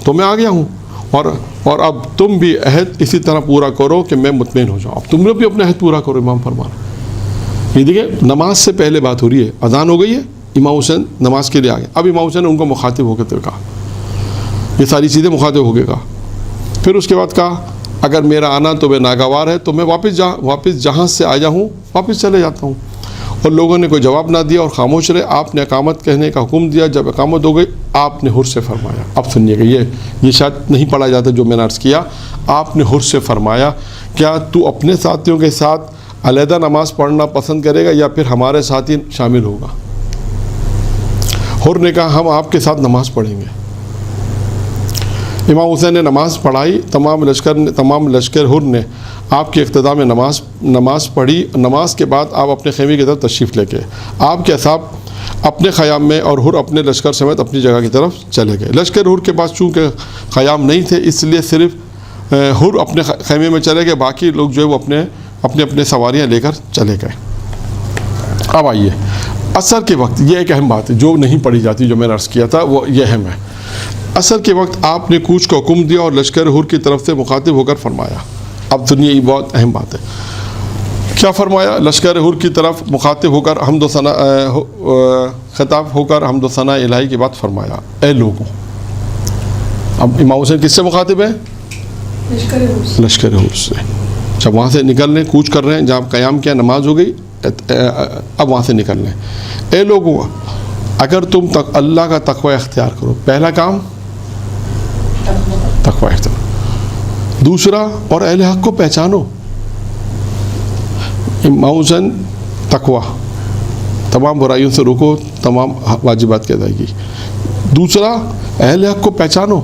تو میں آ گیا ہوں، اور اب تم بھی عہد اسی طرح پورا کرو کہ میں مطمئن ہو جاؤں. اب تم لوگ بھی اپنا عہد پورا کرو. امام فرمانا یہ دیکھیں نماز سے پہلے بات ہو رہی ہے، اذان ہو گئی ہے، امام حسین نماز کے لیے آ گئے. اب امام حسین نے ان کو مخاطب ہو کے کہا، یہ ساری چیزیں مخاطب ہو کے کہا. پھر اس کے بعد کہا اگر میرا آنا تو میں ناگوار ہے تو میں واپس جہاں سے آیا ہوں واپس چلے جاتا ہوں. اور لوگوں نے کوئی جواب نہ دیا اور خاموش رہے. آپ نے اقامت کہنے کا حکم دیا. جب اقامت ہو گئی آپ نے حر سے فرمایا. اب سنیے گا، یہ شاید نہیں پڑھا جاتا جو میں نے عرض کیا. آپ نے حر سے فرمایا کیا تو اپنے ساتھیوں کے ساتھ علیحدہ نماز پڑھنا پسند کرے گا یا پھر ہمارے ساتھی شامل ہوگا؟ حر نے کہا ہم آپ کے ساتھ نماز پڑھیں گے. امام حسین نے نماز پڑھائی. تمام لشکر حر نے آپ کے اقتداء میں نماز پڑھی. نماز کے بعد آپ اپنے خیمے کی طرف تشریف لے گئے. آپ کے اصحاب اپنے خیام میں اور حر اپنے لشکر سمیت اپنی جگہ کی طرف چلے گئے. لشکر حر کے پاس چونکہ خیام نہیں تھے اس لیے صرف حر اپنے خیمے میں چلے گئے، باقی لوگ جو ہے وہ اپنے سواریاں لے کر چلے گئے. اب آئیے عصر کے وقت، یہ ایک اہم بات ہے جو نہیں پڑھی جاتی، جو میں نے عرض کیا تھا وہ یہ اہم ہے. عصر کے وقت آپ نے کوچ کا حکم دیا اور لشکر حر کی طرف سے مخاطب ہو کر فرمایا. اب سنیے، یہ بہت اہم بات ہے. کیا فرمایا؟ لشکر حر کی طرف مخاطب ہو کر حمد و ثنا خطاب ہو کر حمد و ثنا الہی کی بات فرمایا. اے لوگوں، اب امام حسین کس سے مخاطب ہے؟ لشکر حر سے. جب وہاں سے نکل رہے، کوچ کر رہے ہیں، جہاں قیام کیا، نماز ہو گئی، اب وہاں سے نکل رہے ہیں. اے لوگوں، اگر تم اللہ کا تقوی اختیار کرو، پہلا کام تقوی اختیار، دوسرا اور اہل حق کو پہچانو. امام حسین تقوی، تمام برائیوں سے روکو، تمام واجبات کی ادائیگی. دوسرا اہل حق کو پہچانو.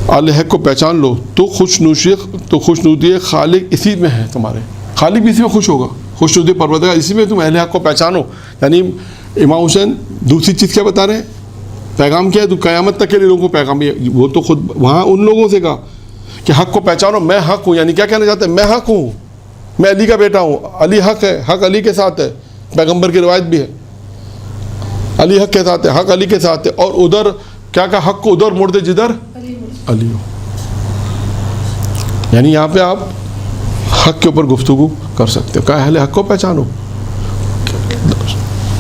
اہل حق کو پہچان لو تو خوشنودی خالق اسی میں ہے. تمہارے خالق بھی اسی میں خوش ہوگا، خوشنودی پروردگار اسی میں. تم اہل حق کو پہچانو. یعنی امام حسین دوسری چیز کیا بتا رہے ہیں؟ پیغام کیا ہے؟ تو قیامت تک کے لیے لوگوں کو پیغام. وہ تو خود وہاں ان لوگوں سے کہا کہ حق کو پہچانو، میں حق ہوں. یعنی کیا کہنا چاہتے ہیں؟ میں حق ہوں. میں علی کا بیٹا ہوں، علی حق ہے، حق علی کے ساتھ ہے، پیغمبر کی روایت بھی ہے، علی حق کے ساتھ ہے، حق علی کے ساتھ ہے، اور ادھر کیا کہا، حق کو ادھر موڑ دے جدھر علی ہو. یعنی یہاں پہ آپ حق کے اوپر گفتگو کر سکتے ہو. کہا اہل حق کو پہچانو.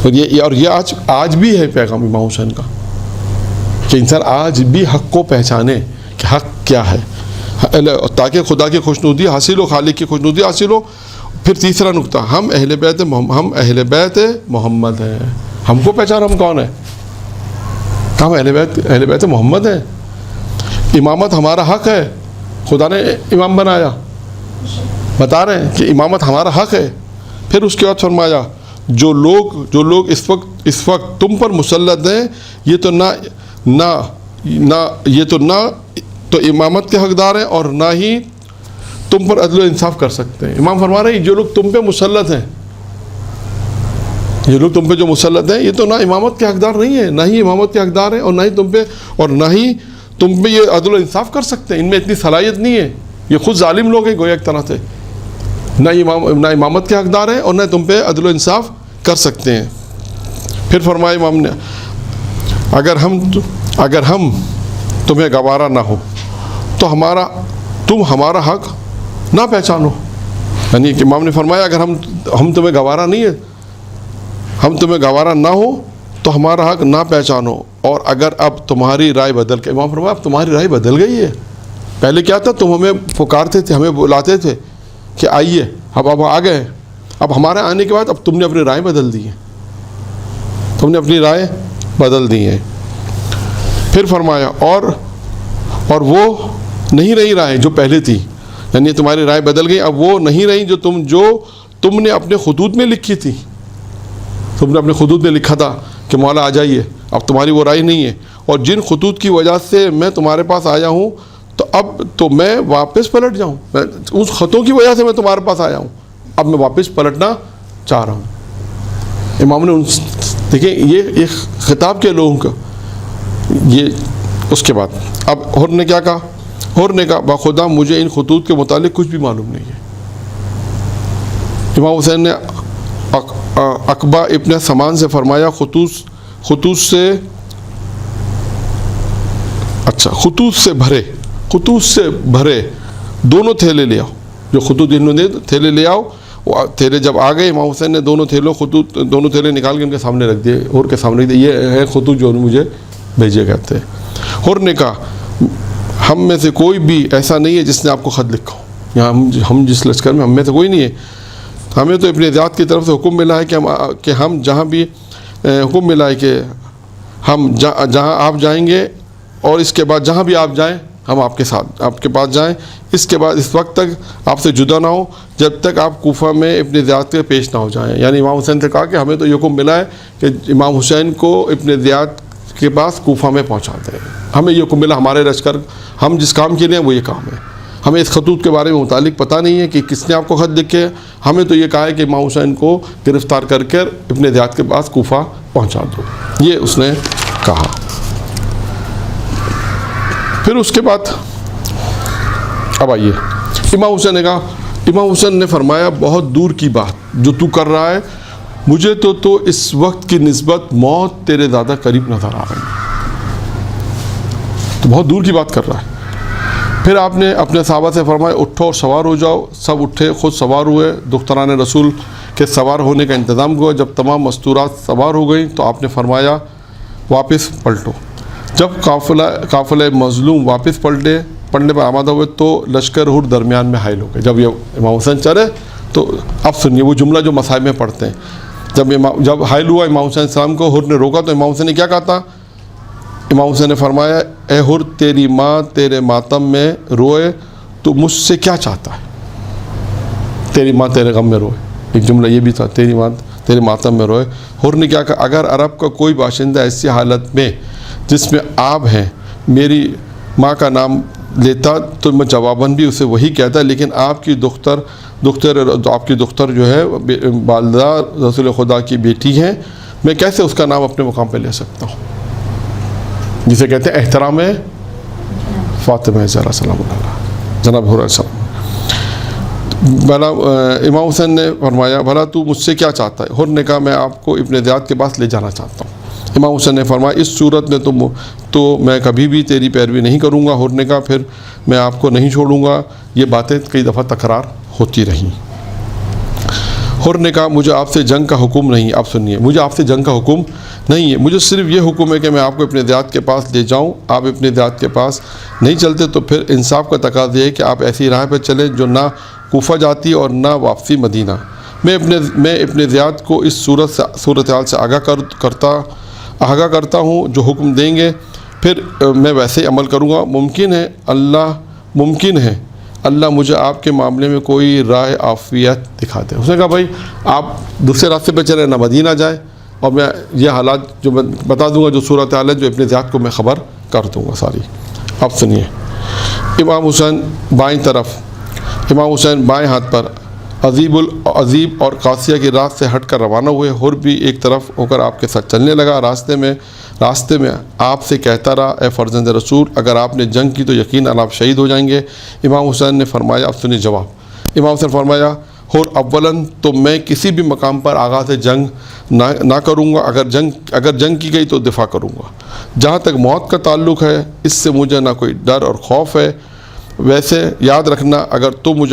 اور یہ آج بھی ہے پیغام امام حسین کا کہ انسان آج بھی حق کو پہچانے کہ حق کیا ہے، تاکہ خدا کی خوشنودی حاصل ہو، خالق کی خوشنودی حاصل ہو. پھر تیسرا نقطہ، ہم اہل بیت محمد ہیں. ہم کو پہچان ہم کون ہیں؟ ہم اہل بیت محمد ہیں. امامت ہمارا حق ہے، خدا نے امام بنایا، بتا رہے ہیں کہ امامت ہمارا حق ہے. پھر اس کے بعد فرمایا جو لوگ اس وقت تم پر مسلط ہیں، یہ تو نہ تو امامت کے حقدار ہیں اور نہ ہی تم پر عدل و انصاف کر سکتے ہیں. امام فرما رہے ہیں جو لوگ تم پہ مسلط ہیں، یہ لوگ تم پہ جو مسلط ہیں، یہ تو نہ امامت کے حقدار نہیں ہیں، نہ ہی امامت کے حقدار ہیں، اور نہ ہی تم پہ یہ عدل و انصاف کر سکتے ہیں. ان میں اتنی صلاحیت نہیں ہے. یہ خود ظالم لوگ ہیں گویا ایک طرح سے. نہ امامت کے حقدار ہیں اور نہ تم پہ عدل و انصاف کر سکتے ہیں. پھر فرمایا امام نے اگر ہم تمہیں گوارا نہ ہو تو تم ہمارا حق نہ پہچانو. یعنی کہ امام نے فرمایا اگر ہم تمہیں گوارا نہیں ہے، ہم تمہیں گوارا نہ ہو تو ہمارا حق نہ پہچانو. اور اگر اب تمہاری رائے بدل کے، امام فرمایا اب تمہاری رائے بدل گئی ہے. پہلے کیا تھا، تم ہمیں پکارتے تھے، ہمیں بلاتے تھے کہ آئیے، اب آ گئے. اب ہمارے آنے کے بعد اب تم نے اپنی رائے بدل دی ہے، تم نے اپنی رائے بدل دی ہے. پھر فرمایا اور وہ نہیں رہی رائے جو پہلے تھی. یعنی تمہاری رائے بدل گئی، اب وہ نہیں رہی جو تم نے اپنے خطوط میں لکھی تھی. تم نے اپنے خطوط میں لکھا تھا کہ مولا آ جائیے، اب تمہاری وہ رائے نہیں ہے. اور جن خطوط کی وجہ سے میں تمہارے پاس آیا ہوں تو اب تو میں واپس پلٹ جاؤں. اس خطوں کی وجہ سے میں تمہارے پاس آیا ہوں، اب میں واپس پلٹنا چاہ رہا ہوں. امام نے دیکھیں یہ ایک خطاب کے لوگوں کا. یہ اس کے بعد اب حر نے کیا کہا، حر نے کہا بخدا مجھے ان خطوط کے متعلق کچھ بھی معلوم نہیں ہے. امام حسین نے عقبہ ابن سمان سے فرمایا خطوط سے بھرے دونوں تھیلے لے آؤ. جو خطوط انہوں نے تھیلے لے آؤ. وہ تھیلے جب آ گئے امام حسین نے دونوں تھیلے نکال کے ان کے سامنے رکھ دیے، حر کے سامنے رکھ دیے. یہ ہے خطوط جو مجھے بھیجے گئے تھے. حر نے کہا ہم میں سے کوئی بھی ایسا نہیں ہے جس نے آپ کو خط لکھا ہو. یہاں ہم جس لشکر میں ہم میں سے کوئی نہیں ہے. ہمیں تو اپنے ذات کی طرف سے حکم ملا ہے کہ ہم جہاں بھی حکم ملا ہے کہ ہم جہاں آپ جائیں گے اور اس کے بعد جہاں بھی آپ جائیں ہم آپ کے ساتھ آپ کے پاس جائیں. اس کے بعد اس وقت تک آپ سے جدا نہ ہو جب تک آپ کوفہ میں اپنے ذات کے پیش نہ ہو جائیں. یعنی امام حسین سے کہا کہ ہمیں تو یہ حکم ملا ہے کہ امام حسین کو اپنے ذات کے پاس کوفہ میں پہنچا دیں. ہمیں یہ حکم ملا، ہمارے لشکر ہم جس کام کے لیے وہ یہ کام ہے. ہمیں اس خطوط کے بارے میں متعلق پتہ نہیں ہے کہ کس نے آپ کو خط لکھے. ہمیں تو یہ کہا ہے کہ امام حسین کو گرفتار کر کے اپنے ذات کے پاس کوفہ پہنچا دو. یہ اس نے کہا. پھر اس کے بعد اب آئیے امام حسین نے کہا، امام حسین نے فرمایا بہت دور کی بات جو تو کر رہا ہے، مجھے تو اس وقت کی نسبت موت تیرے زیادہ قریب نظر آ رہی ہے. تو بہت دور کی بات کر رہا ہے. پھر آپ نے اپنے صحابہ سے فرمایا اٹھو اور سوار ہو جاؤ. سب اٹھے، خود سوار ہوئے. دختران رسول کے سوار ہونے کا انتظام ہوا. جب تمام مستورات سوار ہو گئیں تو آپ نے فرمایا واپس پلٹو. جب قافلہ مظلوم واپس پلٹنے پر آمادہ ہوئے تو لشکر حر درمیان میں حائل ہو گئے. جب یہ امام حسین چلے تو اب سنیے وہ جملہ جو مصائب میں پڑھتے ہیں. جب حائل ہوا امام حسین السلام کو، حر نے روکا تو امام حسین نے کیا کہا تھا؟ امام حسین نے فرمایا اے حر تیری ماں تیرے ماتم میں روئے تو مجھ سے کیا چاہتا ہے؟ تیری ماں تیرے غم میں روئے. ایک جملہ یہ بھی تھا، تیری ماں تیرے ماتم میں روئے. حر نے کیا کہا؟ اگر عرب کا کوئی باشندہ ایسی حالت میں جس میں آپ ہیں میری ماں کا نام لیتا تو میں جواباً بھی اسے وہی کہتا، لیکن آپ کی دختر جو ہے والدہ رسول خدا کی بیٹی ہیں، میں کیسے اس کا نام اپنے مقام پہ لے سکتا ہوں؟ جسے کہتے ہیں احترام فاطمہ زہرا سلام اللہ علیہ، جناب حر السلام. بھلا امام حسین نے فرمایا بھلا تو مجھ سے کیا چاہتا ہے؟ حر نے کہا میں آپ کو ابن زیاد کے پاس لے جانا چاہتا ہوں۔ امام حسین نے فرمایا اس صورت میں تو میں کبھی بھی تیری پیروی نہیں کروں گا۔ حر نے کہا پھر میں آپ کو نہیں چھوڑوں گا۔ یہ باتیں کئی دفعہ تکرار ہوتی رہیں۔ حر نے کہا مجھے آپ سے جنگ کا حکم نہیں، آپ سنیے، مجھے آپ سے جنگ کا حکم نہیں ہے، مجھے صرف یہ حکم ہے کہ میں آپ کو ابن زیاد کے پاس لے جاؤں۔ آپ ابن زیاد کے پاس نہیں چلتے تو پھر انصاف کا تقاضا یہ ہے کہ آپ ایسی راہ پہ چلیں جو نہ کوفہ جاتی اور نہ واپسی مدینہ۔ میں ابن زیاد کو اس صورتحال سے آگاہ کرتا ہوں، جو حکم دیں گے پھر میں ویسے ہی عمل کروں گا۔ ممکن ہے اللہ مجھے آپ کے معاملے میں کوئی راہ عافیت دکھا دے۔ اس نے کہا بھائی آپ دوسرے راستے پہ چلیں، نہ مدینہ جائیں، اور میں یہ حالات جو میں بتا دوں گا، جو صورتحال ہے جو ابن زیاد کو میں خبر کر دوں گا ساری۔ اب سنیے، امام حسین بائیں طرف، امام حسین بائیں ہاتھ پر عزیب اور قاسیہ کی راہ سے ہٹ کر روانہ ہوئے۔ حر بھی ایک طرف ہو کر آپ کے ساتھ چلنے لگا۔ راستے میں آپ سے کہتا رہا اے فرزند رسول، اگر آپ نے جنگ کی تو یقیناً آپ شہید ہو جائیں گے۔ امام حسین نے فرمایا، اب سنیے جواب، امام حسین فرمایا حر اولاً تو میں کسی بھی مقام پر آغاز جنگ نہ کروں گا، اگر جنگ کی گئی تو دفاع کروں گا۔ جہاں تک موت کا تعلق ہے اس سے مجھے نہ کوئی ڈر اور خوف ہے۔ ویسے یاد رکھنا اگر تم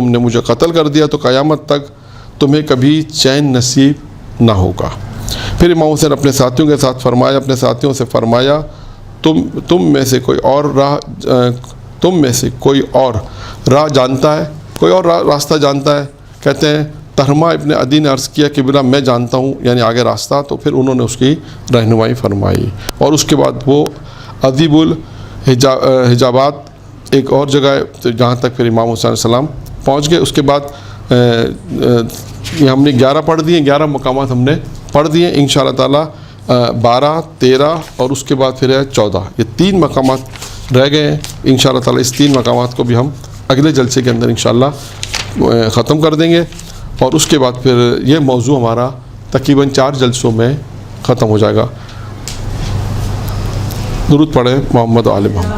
نے مجھے قتل کر دیا تو قیامت تک تمہیں کبھی چین نصیب نہ ہوگا۔ پھر امام حسین اپنے ساتھیوں سے فرمایا تم میں سے کوئی اور راہ جانتا ہے، کوئی اور راستہ جانتا ہے؟ کہتے ہیں تہرما ابن عدی نے عرض کیا کہ بلا میں جانتا ہوں، یعنی آگے راستہ۔ تو پھر انہوں نے اس کی رہنمائی فرمائی، اور اس کے بعد وہ عذیب الحجابات ایک اور جگہ ہے جہاں تک پھر امام حسین علیہ السلام پہنچ گئے۔ اس کے بعد یہ ہم نے 11 پڑھ دیے، 11 مقامات ہم نے پڑھ دیے، انشاءاللہ تعالیٰ 12، 13 اور اس کے بعد پھر ہے 14، یہ 3 مقامات رہ گئے ہیں۔ انشاءاللہ تعالیٰ اس 3 مقامات کو بھی ہم اگلے جلسے کے اندر انشاءاللہ ختم کر دیں گے، اور اس کے بعد پھر یہ موضوع ہمارا تقریباً 4 جلسوں میں ختم ہو جائے گا۔ درود پڑھیں محمد و آل محمد۔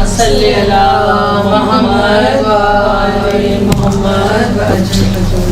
صلی اللہ محمد و آل محمد۔